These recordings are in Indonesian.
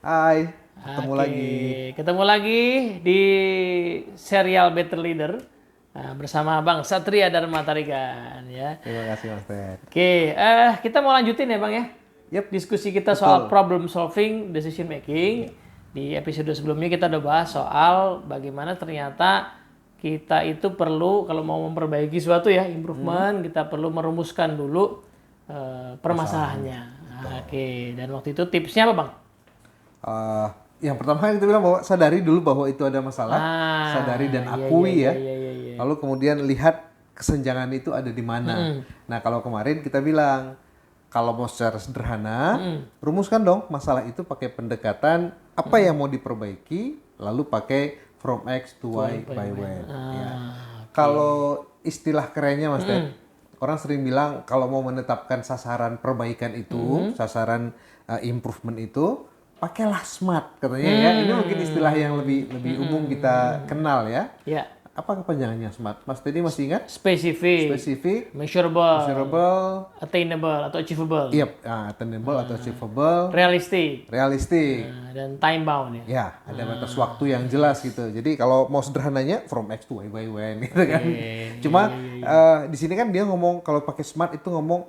Hai, ketemu Oke, lagi. ketemu lagi di serial Better Leader bersama Bang Satria Dharma Tarigan ya. Terima kasih Mas Ted. Oke, kita mau lanjutin ya Bang ya. Yep, Diskusi kita soal betul. problem solving, decision making. Di episode sebelumnya kita udah bahas soal bagaimana ternyata kita itu perlu kalau mau memperbaiki suatu ya improvement, kita perlu merumuskan dulu permasalahannya. Oke, dan waktu itu tipsnya apa Bang? Eh, yang pertama kita bilang bahwa sadari dulu bahwa itu ada masalah, sadari dan akui ya. Iya. Lalu kemudian lihat kesenjangan itu ada di mana. Nah, kalau kemarin kita bilang kalau mau secara sederhana, rumuskan dong masalah itu pakai pendekatan apa yang mau diperbaiki, lalu pakai from X to Y by when. Ya. Kalau istilah kerennya Mas Ted, orang sering bilang kalau mau menetapkan sasaran perbaikan itu, sasaran improvement itu, pakailah SMART katanya ya. Ini mungkin istilah yang lebih umum kita kenal ya. Ya, Apa kepanjangannya SMART? Mas Teddy masih ingat? specific, Specific, measurable, measurable, attainable atau achievable, attainable atau achievable, realistic, realistic. dan time bound ya. Ya, ada batas waktu yang jelas gitu. Jadi kalau mau sederhananya from X to Y by when gitu kan. Cuma di sini kan dia ngomong kalau pakai SMART itu ngomong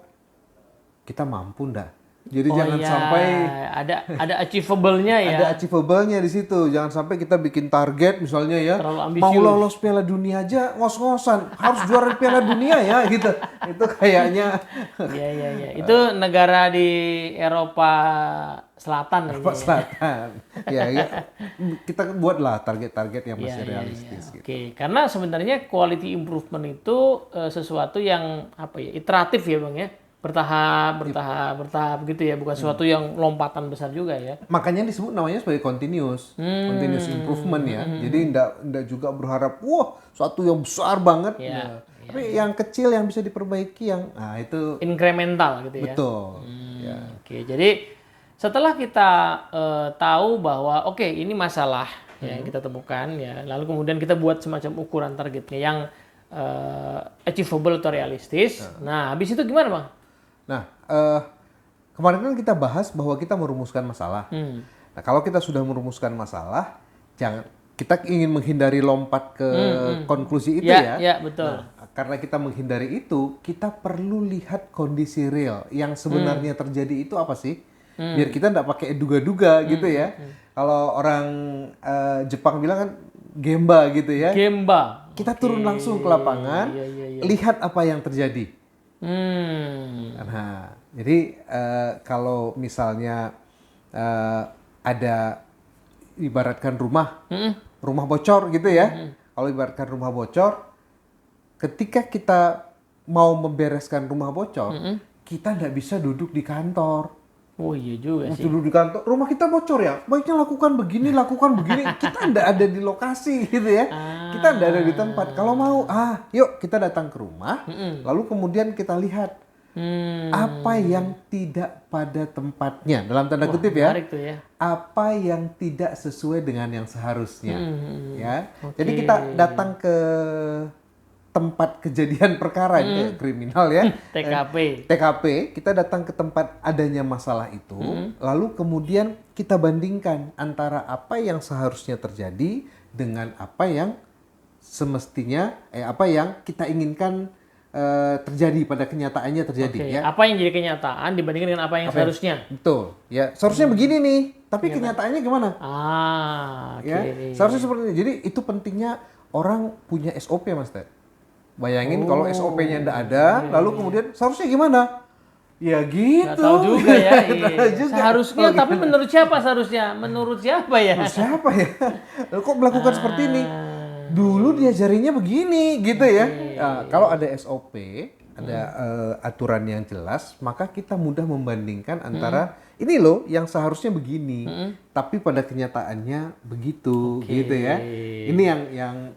kita mampu ndak. Jadi jangan sampai ada achievable-nya ya. ada achievable-nya di situ. Jangan sampai kita bikin target misalnya ya. Terlalu ambisius. Mau lolos Piala Dunia aja ngos-ngosan. Harus juara Piala Dunia ya gitu. Itu kayaknya Iya. Itu negara di Eropa Selatan Pak Selatan. Ya, kita buatlah target-target yang masih realistis gitu. Oke, karena sebenarnya quality improvement itu sesuatu yang apa ya, iteratif ya Bang ya. Bertahap gitu ya, bukan sesuatu yang lompatan besar juga ya. Makanya disebut namanya sebagai continuous improvement ya. Jadi enggak juga berharap wah suatu yang besar banget. Iya, Tapi yang kecil yang bisa diperbaiki yang itu Incremental gitu ya. betul. Ya. Oke, jadi setelah kita tahu bahwa oke, ini masalah yang kita temukan ya, lalu kemudian kita buat semacam ukuran targetnya yang achievable atau realistis. Nah, habis itu gimana Bang? Nah, kemarin kan kita bahas bahwa kita merumuskan masalah. Nah, kalau kita sudah merumuskan masalah, kita ingin menghindari lompat ke konklusi itu ya. Ya, betul. Nah, karena kita menghindari itu, kita perlu lihat kondisi real yang sebenarnya terjadi itu apa sih? Biar kita nggak pakai duga-duga gitu ya. Kalau orang Jepang bilang kan gemba gitu ya. Gemba. Kita turun langsung ke lapangan, lihat apa yang terjadi. Nah, jadi kalau misalnya ada ibaratkan rumah bocor gitu ya. Kalau ibaratkan rumah bocor, ketika kita mau membereskan rumah bocor, kita nggak bisa duduk di kantor. Oh iya juga sih. Duduk di kantor, rumah kita bocor ya, baiknya lakukan begini. Kita nggak ada di lokasi gitu ya. Kita nggak ada di tempat. Kalau mau, yuk kita datang ke rumah, lalu kemudian kita lihat apa yang tidak pada tempatnya, dalam tanda kutip ya. Menarik tuh ya. Apa yang tidak sesuai dengan yang seharusnya, ya. Jadi kita datang ke tempat kejadian perkara kriminal ya. TKP, kita datang ke tempat adanya masalah itu, lalu kemudian kita bandingkan antara apa yang seharusnya terjadi dengan apa yang semestinya, apa yang kita inginkan terjadi pada kenyataannya terjadi ya. Apa yang jadi kenyataan dibandingkan dengan apa yang seharusnya. Betul, ya. Seharusnya begini nih, tapi kenyataannya gimana? Oke. Ya, seharusnya seperti ini. Jadi itu pentingnya orang punya SOP Mas Ted. Bayangin kalau SOP-nya nggak ada, lalu kemudian seharusnya gimana? Ya gitu. Nggak tahu juga ya. juga. Seharusnya, tapi menurut siapa seharusnya? Menurut siapa ya? Siapa ya? Lalu kok melakukan seperti ini? Dulu diajarinya begini, gitu ya. Nah, kalau ada SOP, ada aturan yang jelas, maka kita mudah membandingkan antara ini loh yang seharusnya begini, tapi pada kenyataannya begitu, gitu ya. Ini yang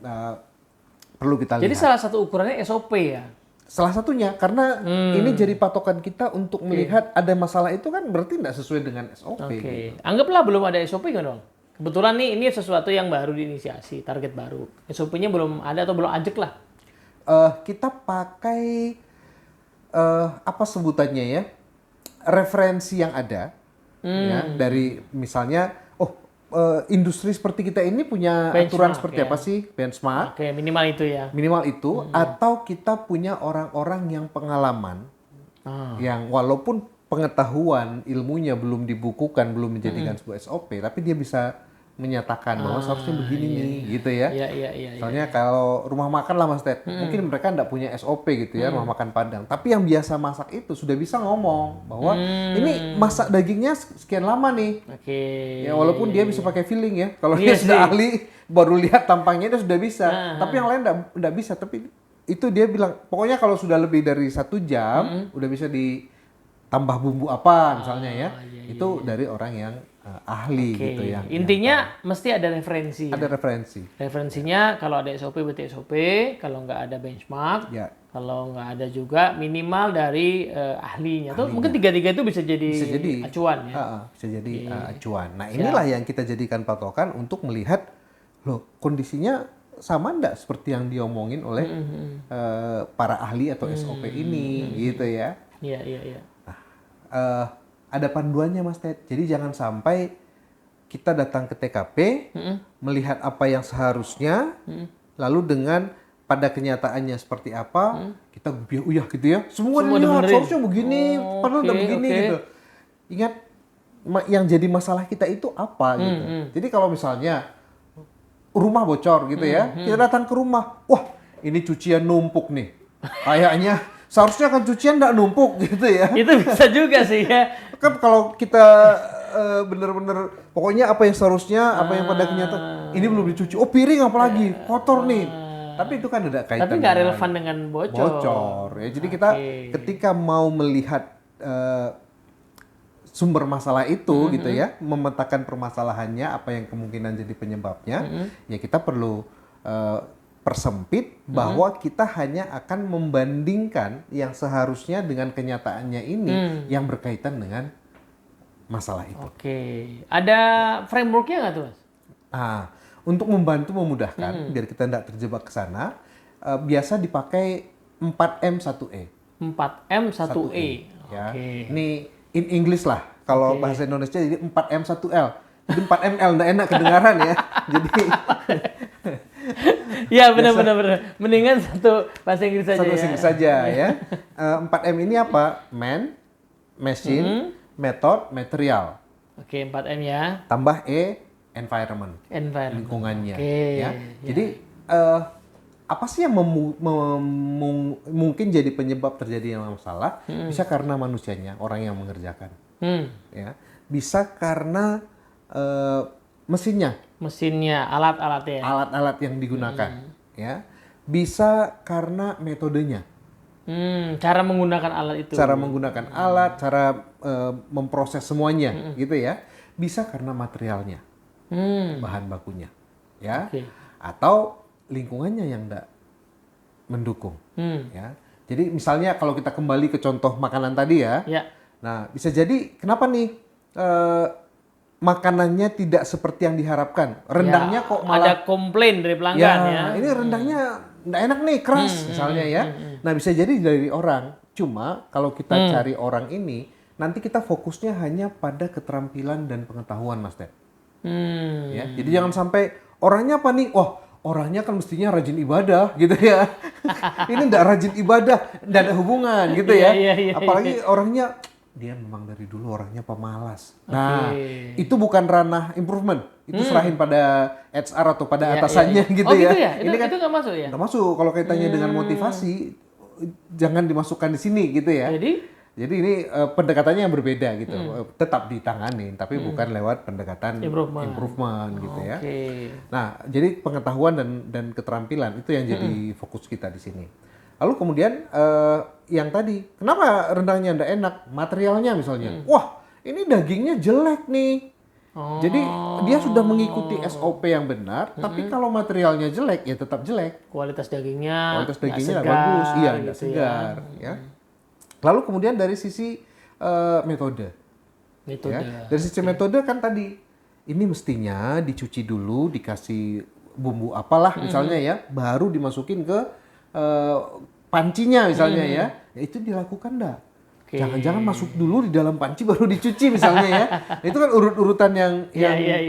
perlu kita lihat. Jadi salah satu ukurannya SOP ya? Salah satunya, karena ini jadi patokan kita untuk melihat ada masalah itu kan berarti tidak sesuai dengan SOP. Oke. Anggaplah belum ada SOP kan dong? Kebetulan nih ini sesuatu yang baru diinisiasi, target baru. SOP-nya belum ada atau belum ajak lah? Kita pakai, apa sebutannya ya, referensi yang ada. Ya, dari misalnya industri seperti kita ini punya aturan seperti apa sih? Benchmark. Oke, minimal itu ya. Minimal itu, atau kita punya orang-orang yang pengalaman, yang walaupun pengetahuan ilmunya belum dibukukan, belum menjadikan sebuah SOP, tapi dia bisa menyatakan bahwa seharusnya begini nih, gitu ya. Iya. Soalnya kalau rumah makan lah Mas Ted, mungkin mereka nggak punya SOP gitu ya, rumah makan Padang. Tapi yang biasa masak itu sudah bisa ngomong bahwa ini masak dagingnya sekian lama nih. Oke. Ya walaupun dia bisa pakai feeling ya. Kalau Iya dia sudah sih. ahli, baru lihat tampangnya dia sudah bisa. Tapi yang lain nggak bisa. Tapi itu dia bilang, pokoknya kalau sudah lebih dari 1 jam, udah bisa ditambah bumbu apa misalnya ya. Itu dari orang yang ahli gitu ya. Intinya mesti ada referensi. Ada referensi. Referensinya kalau ada SOP berarti SOP, kalau nggak ada benchmark, Ya. kalau nggak ada juga minimal dari ahlinya. Tuh mungkin tiga-tiga itu bisa jadi acuan ya. Bisa jadi acuan. Nah inilah yang kita jadikan patokan untuk melihat, loh kondisinya sama enggak seperti yang diomongin oleh para ahli atau SOP ini gitu ya. Iya. Ada panduannya Mas Ted. Jadi jangan sampai kita datang ke TKP melihat apa yang seharusnya, lalu dengan pada kenyataannya seperti apa kita uyah gitu ya. Semua dilihat seharusnya begini, padahal udah begini gitu. Ingat yang jadi masalah kita itu apa gitu. Jadi kalau misalnya rumah bocor gitu ya, kita datang ke rumah, wah ini cucian numpuk nih, kayaknya seharusnya kan cucian nggak numpuk gitu ya. Itu bisa juga sih ya. Kan kalau kita bener-bener pokoknya apa yang seharusnya, apa yang pada kenyataan ini belum dicuci. Oh piring apalagi kotor nih. Tapi itu kan ada kaitan. Tapi nggak relevan dengan bocor. Ya. Jadi kita ketika mau melihat sumber masalah itu gitu ya, memetakan permasalahannya, apa yang kemungkinan jadi penyebabnya, ya kita perlu persempit bahwa kita hanya akan membandingkan yang seharusnya dengan kenyataannya ini yang berkaitan dengan masalah itu. Oke. Ada frameworknya nggak tuh Mas? Nah, untuk membantu memudahkan biar kita tidak terjebak ke sana, biasa dipakai 4M1E. 4M1E. Ya. Ini in English lah. Kalau bahasa Indonesia jadi 4M1L. Jadi 4ML nggak enak kedengaran ya. Jadi ya benar. Mendingan satu bahasa Inggris saja. Satu bahasa Inggris saja ya. 4M ini apa? Man, machine, method, material. Oke, 4M ya. Tambah E, environment. Lingkungannya. Ya. Jadi apa sih yang mungkin jadi penyebab terjadinya masalah? Bisa karena manusianya, orang yang mengerjakan. Ya. Bisa karena mesinnya, alat-alatnya. Alat-alat yang digugakan. Ya. Bisa karena metodenya. Cara menggunakan alat itu. Cara menggunakan alat, cara memproses semuanya, gitu ya. Bisa karena materialnya, bahan bakunya, ya. Atau lingkungannya yang tidak mendukung, ya. Jadi misalnya kalau kita kembali ke contoh makanan tadi ya. Nah bisa jadi kenapa nih makanannya tidak seperti yang diharapkan. Rendangnya kok malah ada komplain dari pelanggan ya. Ini rendangnya nggak enak nih, keras misalnya ya. Nah bisa jadi dari orang. Cuma kalau kita cari orang ini, nanti kita fokusnya hanya pada keterampilan dan pengetahuan Mas Ted. Ya, jadi jangan sampai orangnya apa nih? Wah orangnya kan mestinya rajin ibadah gitu ya. Ini nggak rajin ibadah, nggak ada hubungan gitu ya. Apalagi orangnya dia memang dari dulu orangnya pemalas. Nah, itu bukan ranah improvement. Itu serahin pada HR atau pada atasannya gitu ya. Gitu ya? Ini kan itu nggak masuk ya? Nggak masuk. Kalau kaitannya dengan motivasi, jangan dimasukkan di sini gitu ya. Jadi ini pendekatannya yang berbeda gitu. Tetap ditangani, tapi bukan lewat pendekatan improvement gitu ya. Nah, jadi pengetahuan dan keterampilan itu yang jadi fokus kita di sini. Lalu kemudian yang tadi, kenapa rendangnya nggak enak? Materialnya misalnya. Wah, ini dagingnya jelek nih. Jadi dia sudah mengikuti SOP yang benar, tapi kalau materialnya jelek ya tetap jelek. Kualitas dagingnya nggak bagus, iya nggak segar. Ya. Lalu kemudian dari sisi metode. Ya. Dari sisi metode kan tadi, ini mestinya dicuci dulu, dikasih bumbu apalah misalnya ya, baru dimasukin ke pancinya misalnya ya. Itu dilakukan enggak? Jangan-jangan masuk dulu di dalam panci baru dicuci misalnya ya. Itu kan urut-urutan yang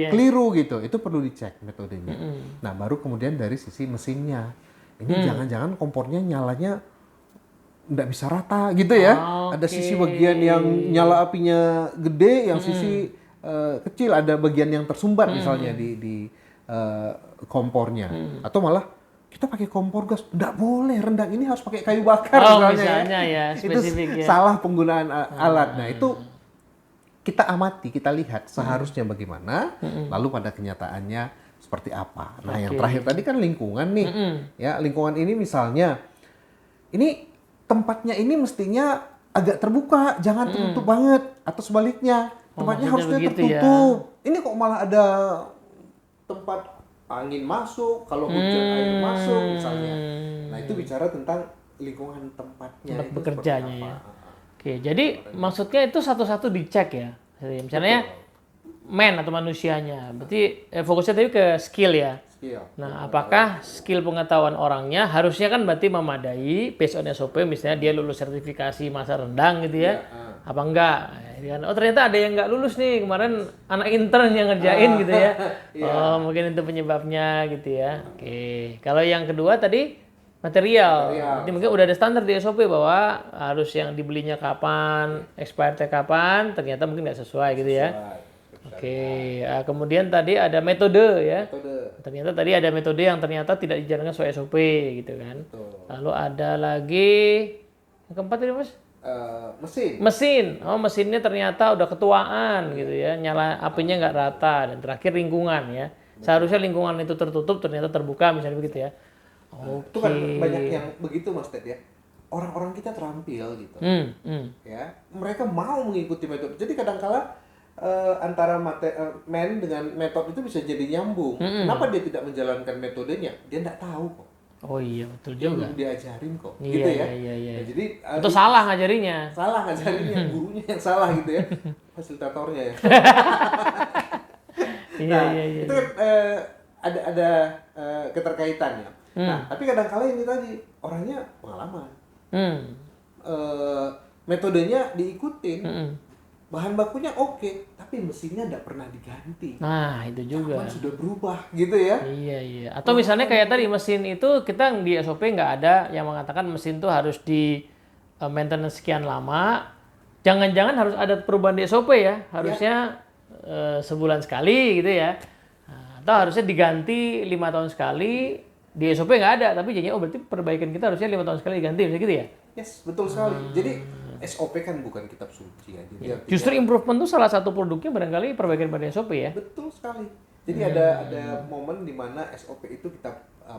keliru gitu. Itu perlu dicek metodenya. Nah, baru kemudian dari sisi mesinnya. Ini jangan-jangan kompornya nyalanya nggak bisa rata gitu ya. Ada sisi bagian yang nyala apinya gede, yang sisi kecil, ada bagian yang tersumbat misalnya di kompornya. Atau malah kita pakai kompor gas, nggak boleh, rendang ini harus pakai kayu bakar misalnya ya, spesifik itu salah penggunaan alat. Nah itu kita amati, kita lihat seharusnya bagaimana, lalu pada kenyataannya seperti apa. Nah yang terakhir tadi kan lingkungan nih, ya lingkungan ini misalnya, ini tempatnya ini mestinya agak terbuka, jangan tertutup banget, atau sebaliknya tempatnya harusnya tertutup. Ya? Ini kok malah ada tempat angin masuk, kalau hujan air masuk misalnya. Nah itu bicara tentang lingkungan tempatnya. Tempat bekerjanya ya. Oke, jadi maksudnya itu satu-satu dicek ya. Misalnya atau manusianya. Berarti fokusnya tadi ke skill ya. Nah, apakah skill pengetahuan orangnya harusnya kan berarti memadai based on SOP, misalnya dia lulus sertifikasi masak rendang gitu ya. Apa enggak? Oh ternyata ada yang nggak lulus nih, kemarin anak intern yang ngerjain gitu ya. Oh mungkin itu penyebabnya gitu ya. Oke, kalau yang kedua tadi material. Berarti mungkin udah ada standar di SOP bahwa harus yang dibelinya kapan, expirednya kapan, ternyata mungkin nggak sesuai gitu ya. Oke, kemudian tadi ada metode ya. Ternyata tadi ada metode yang ternyata tidak dijalankan sesuai SOP gitu kan. Lalu ada lagi yang keempat tadi Mas? Mesin. Oh mesinnya ternyata udah ketuaan gitu ya, nyala apinya nggak rata. Dan terakhir lingkungan ya. Seharusnya lingkungan itu tertutup, ternyata terbuka misalnya begitu ya. Itu kan banyak yang begitu Mas Ted ya. Orang-orang kita terampil gitu. Ya, mereka mau mengikuti metode. Jadi kadang-kala antara man dengan metode itu bisa jadi nyambung. Kenapa dia tidak menjalankan metodenya? Dia nggak tahu kok. Oh iya betul juga. Belum diajarin kok, iya, gitu ya. Iya. Nah, jadi itu salah ngajarinya. Salah ngajarinya, gurunya yang salah gitu ya, fasilitatornya ya. Iya. Itu kan ada keterkaitannya. Nah tapi kadang-kala ini tadi orangnya pengalaman. Metodenya diikutin. Bahan bakunya oke, tapi mesinnya nggak pernah diganti. Nah, itu juga. Kapan sudah berubah gitu ya. Iya. Atau misalnya kayak tadi mesin itu kita di SOP nggak ada yang mengatakan mesin itu harus di maintenance sekian lama. Jangan-jangan harus ada perubahan di SOP ya. Harusnya sebulan sekali gitu ya. Atau harusnya diganti 5 tahun sekali. Di SOP nggak ada, tapi jadinya berarti perbaikan kita harusnya 5 tahun sekali diganti, misalnya gitu ya? Yes, betul sekali. Jadi SOP kan bukan kitab suci ya. Jadi justru improvement itu salah satu produknya barangkali perbaikan pada SOP ya. Betul sekali. Jadi ada momen di mana SOP itu kita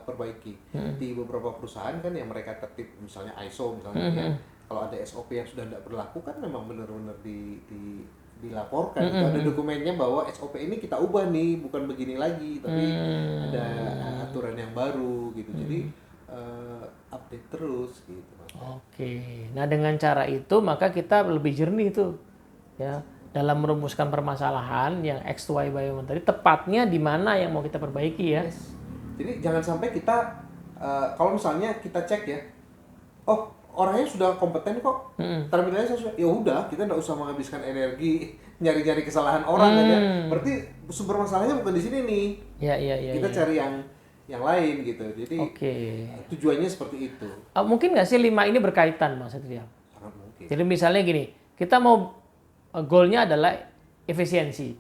perbaiki. Di beberapa perusahaan kan yang mereka tertib, misalnya ISO misalnya ya. Kalau ada SOP yang sudah tidak berlaku kan memang benar-benar dilaporkan. Itu ada dokumennya bahwa SOP ini kita ubah nih, bukan begini lagi, tapi ada aturan yang baru gitu. Jadi update terus gitu. Oke, nah dengan cara itu maka kita lebih jernih tuh ya dalam merumuskan permasalahan yang X, Y, Y tadi tepatnya di mana yang mau kita perbaiki ya. Yes. Jadi jangan sampai kita kalau misalnya kita cek ya, oh orangnya sudah kompeten kok, terminalnya sesuai, ya udah kita nggak usah menghabiskan energi nyari-nyari kesalahan orang kan ya. Berarti sumber masalahnya bukan di sini nih. Iya. Kita cari yang lain gitu. Jadi tujuannya seperti itu. Mungkin nggak sih 5 ini berkaitan Mas Satria? Sangat mungkin. Jadi misalnya gini, kita mau goalnya adalah efisiensi.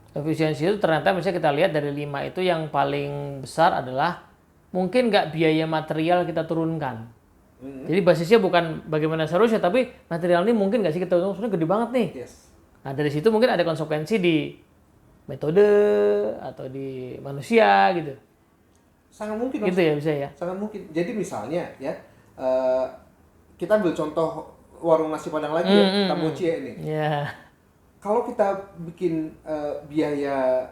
Efisiensi itu ternyata misalnya kita lihat dari 5 itu yang paling besar adalah mungkin nggak biaya material kita turunkan. Jadi basisnya bukan bagaimana seharusnya, tapi material ini mungkin nggak sih kita turunkan, gede banget nih. Yes. Nah dari situ mungkin ada konsekuensi di metode atau di manusia gitu. Sangat mungkin. Gitu ya bisa ya. Sangat mungkin. Jadi misalnya ya kita ambil contoh warung nasi padang lagi ya, Tamocie ini. Yeah. Kalau kita bikin biaya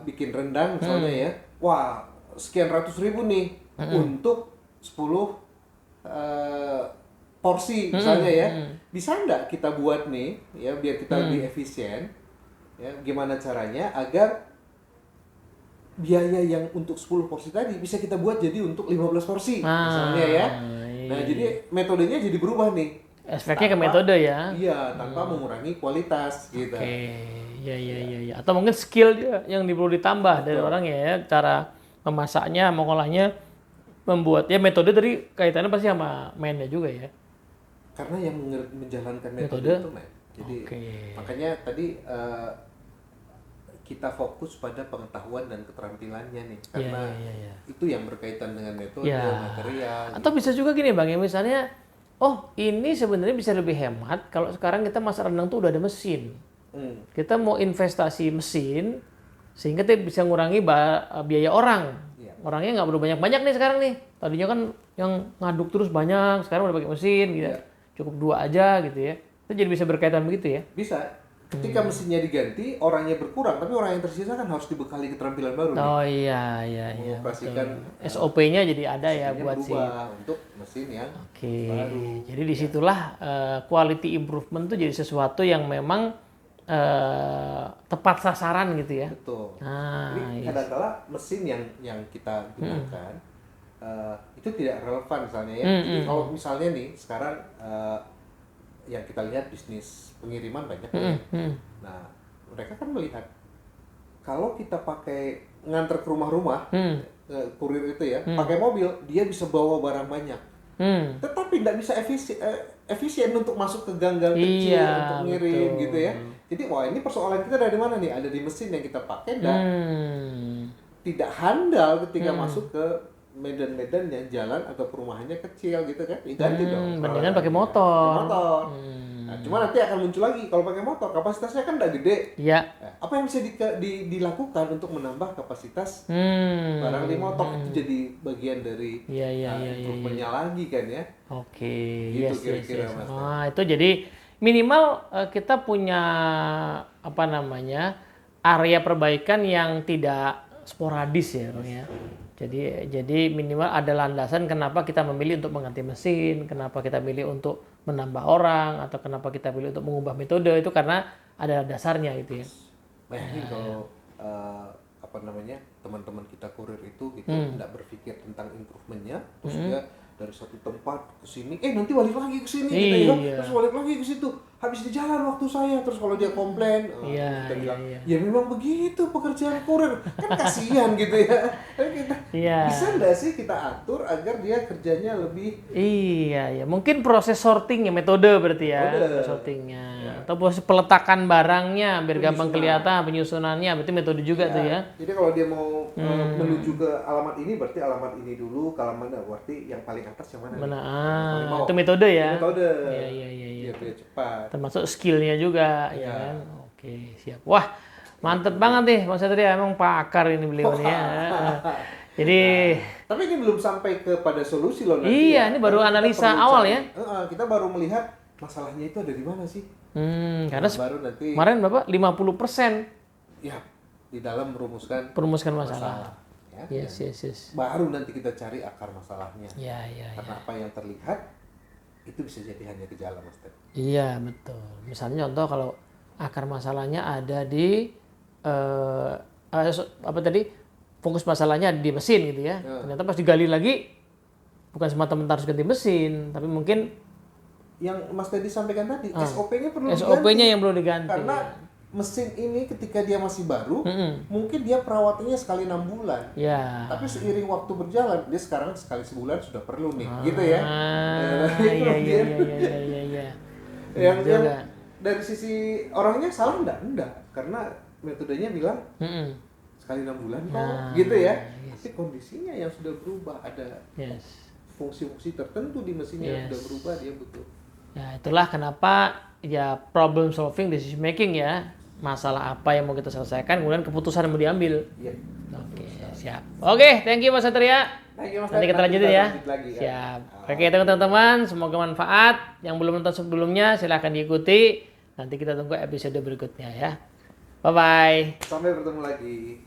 bikin rendang misalnya ya, wah sekian ratus ribu nih untuk 10 porsi misalnya ya, bisa nggak kita buat nih ya biar kita lebih efisien ya, gimana caranya agar biaya yang untuk 10 porsi tadi bisa kita buat jadi untuk 15 porsi misalnya ya. Nah jadi metodenya jadi berubah nih. efeknya ke metode ya. Iya, tanpa mengurangi kualitas gitu. Oke, ya. Atau mungkin skill dia yang perlu ditambah dari orang ya, cara memasaknya, mengolahnya, membuatnya metode tadi kaitannya pasti sama mainnya juga ya. Karena yang menjalankan metode itu main. Jadi makanya tadi kita fokus pada pengetahuan dan keterampilannya nih, karena itu yang berkaitan dengan metode, material. Atau bisa juga gini Bang, ya misalnya, oh ini sebenarnya bisa lebih hemat kalau sekarang kita masak rendang tuh udah ada mesin. Kita mau investasi mesin sehingga kita bisa ngurangi biaya orang. Orangnya nggak perlu banyak-banyak nih sekarang nih. Tadinya kan yang ngaduk terus banyak, sekarang udah pakai mesin gitu. Cukup 2 aja gitu ya. Itu jadi bisa berkaitan begitu ya? Bisa. Ketika mesinnya diganti, orangnya berkurang, tapi orang yang tersisa kan harus dibekali keterampilan baru. Oh iya. Mengoperasikan SOP-nya jadi ada ya buat si. untuk mesin yang baru. Jadi disitulah quality improvement tuh jadi sesuatu yang memang tepat sasaran gitu ya. Betul. Nah, jadi kadang-kala mesin yang kita gunakan itu tidak relevan misalnya ya. Jadi kalau misalnya nih sekarang yang kita lihat bisnis pengiriman banyak ya. Nah, mereka kan melihat kalau kita pakai nganter ke rumah-rumah, kurir itu ya, pakai mobil, dia bisa bawa barang banyak. Tetapi tidak bisa efisien untuk masuk ke gang-gang kecil untuk ngirim gitu ya. Jadi wah ini persoalan kita dari mana nih? Ada di mesin yang kita pakai dan tidak handal ketika masuk ke medan-medan yang jalan atau perumahannya kecil gitu kan, diganti dong. Mendingan pakai motor. Nah, cuma nanti akan muncul lagi kalau pakai motor kapasitasnya kan udah gede. Iya. Apa yang bisa dilakukan untuk menambah kapasitas barang di motor itu jadi bagian dari improvementnya lagi kan ya. Oke. Gitu kira-kira Mas. Nah, itu jadi minimal kita punya area perbaikan yang tidak sporadis ya, Bang ya. Jadi minimal ada landasan kenapa kita memilih untuk mengganti mesin, kenapa kita milih untuk menambah orang, atau kenapa kita pilih untuk mengubah metode, itu karena ada dasarnya gitu ya. Bayangin kalau teman-teman kita kurir itu gitu tidak berpikir tentang improvementnya, terus dia dari satu tempat ke sini, nanti balik lagi ke sini gitu ya, terus balik lagi ke situ, habis di jalan waktu saya, terus kalau dia komplain, kita bilang, ya memang begitu pekerjaan kurir, kan kasihan gitu ya. Bisa nggak sih kita atur agar dia kerjanya lebih? Iya, mungkin proses sortingnya, metode berarti ya, sortingnya, atau proses peletakan barangnya biar gampang kelihatan, penyusunannya, berarti metode juga tuh ya. Jadi kalau dia mau menuju ke alamat ini, berarti alamat ini dulu, ke alamat berarti yang paling atas yang mana? Itu metode ya. Metode. Iya. Biar cepat. Termasuk skillnya juga, ya kan. Oke, siap. Wah, mantep banget nih, Mas Satria, emang pakar ini beliau nih ya. Jadi. Tapi ini belum sampai kepada solusi loh nanti. Iya, ini baru analisa awal ya. Kita baru melihat masalahnya itu ada di mana sih. Karena baru nanti. Kemarin Bapak 50%. Ya, di dalam merumuskan masalah. Yes. Baru nanti kita cari akar masalahnya. Iya. Karena apa yang terlihat itu bisa jadi hanya gejala, Mas. Iya, betul. Misalnya contoh kalau akar masalahnya ada di fokus masalahnya di mesin gitu ya. Ternyata pas digali lagi bukan semata-mata harus ganti mesin, tapi mungkin yang Mas tadi sampaikan tadi SOP-nya perlu diganti. SOP-nya yang perlu diganti. Karena mesin ini ketika dia masih baru, mungkin dia perawatannya sekali 6 bulan. Ya. Tapi seiring waktu berjalan, dia sekarang sekali sebulan sudah perlu nih, gitu ya. Iya. Yang dari sisi orangnya salah enggak? Karena metodenya bilang sekali 6 bulan kok, gitu ya. Tapi kondisinya yang sudah berubah, ada fungsi-fungsi tertentu di mesinnya yang sudah berubah, dia butuh. Ya, itulah kenapa ya problem solving, decision making ya. Masalah apa yang mau kita selesaikan, kemudian keputusan yang mau diambil. Iya. Oke, siap. Oke, thank you Mas Satria. Nanti kita lanjutin ya. Siap. Oke, teman-teman, semoga manfaat. Yang belum nonton sebelumnya silahkan diikuti. Nanti kita tunggu episode berikutnya ya. Bye-bye. Sampai bertemu lagi.